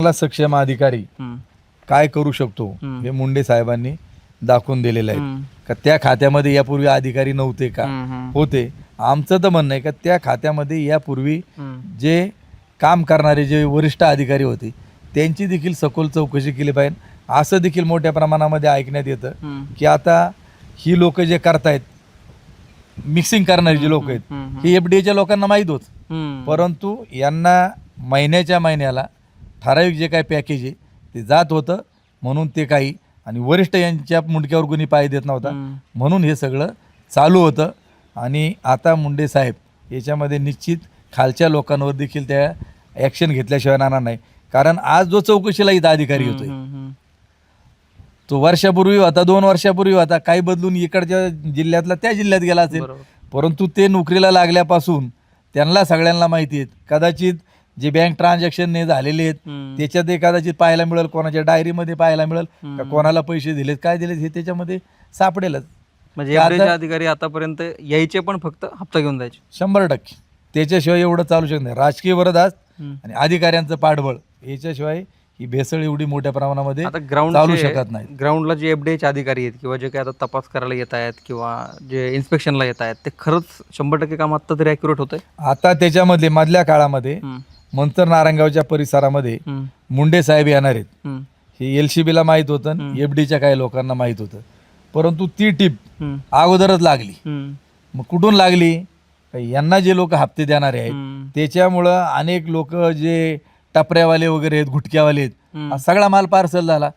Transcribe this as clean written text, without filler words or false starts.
ला सक्षम अधिकारी काय करू शकतो हे मुंडे साहेबांनी दाखवून दिलेलं आहे का त्या खात्यामध्ये यापूर्वी अधिकारी नव्हते का होते. आमचं तर म्हणणं आहे का त्या खात्यामध्ये यापूर्वी जे काम करणारे जे वरिष्ठ अधिकारी होते त्यांची देखील सखोल चौकशी केली पाहिजे. असं देखील मोठ्या प्रमाणामध्ये ऐकण्यात येतं की आता ही लोक जे करतायत मिक्सिंग करणारी जी लोक आहेत ही एफडीएच्या लोकांना माहीत होत, परंतु यांना महिन्याच्या महिन्याला ठराविक जे काही पॅकेज आहे ते जात होतं म्हणून ते काही आणि वरिष्ठ यांच्या मुंडक्यावर कोणी पाय देत नव्हता म्हणून हे सगळं चालू होतं. आणि आता मुंडे साहेब याच्यामध्ये निश्चित खालच्या लोकांवर देखील त्या ॲक्शन घेतल्याशिवाय राहणार नाही. कारण आज जो चौकशीला इथं अधिकारी होतोय तो वर्षापूर्वी होता, 2 वर्षापूर्वी होता, काही बदलून इकडच्या जिल्ह्यातला त्या जिल्ह्यात गेला असेल, परंतु ते नोकरीला लागल्यापासून त्यांना सगळ्यांना माहिती आहेत. कदाचित जे बँक ट्रान्झॅक्शन झालेले आहेत त्याच्यात कदाचित पाहायला मिळेल, कोणाच्या डायरीमध्ये पाहायला मिळेल का कोणाला पैसे दिलेत काय दिलेत हे त्याच्यामध्ये सापडेलच. म्हणजे अधिकारी आतापर्यंत यायचे पण फक्त हप्ता घेऊन जायचे 100%. त्याच्याशिवाय एवढं चालू शकत नाही. राजकीय वरदास आणि अधिकाऱ्यांचं पाठबळ याच्याशिवाय ही भेसळ एवढी मोठ्या प्रमाणामध्ये चालू शकत नाही. ग्राउंडला जे एफडीएचे अधिकारी आहेत किंवा जे काही आता तपास करायला येत आहेत किंवा जे इन्स्पेक्शनला येत आहेत ते खरंच 100% काम आता तरी ॲक्युरेट होतंय. आता त्याच्यामध्ये मधल्या काळामध्ये मंतर नारायणगावच्या परिसरामध्ये मुंडे साहेब येणार आहेत हे LCBला माहीत होतं, एफडीच्या काही लोकांना माहीत होतं, परंतु ती टीप अगोदरच लागली. मग कुठून लागली? यांना जे लोक हप्ते देणारे आहेत त्याच्यामुळं अनेक लोक जे टपऱ्यावाले वगैरे आहेत गुटख्यावाले आहेत सगळा माल पार्सल झाला.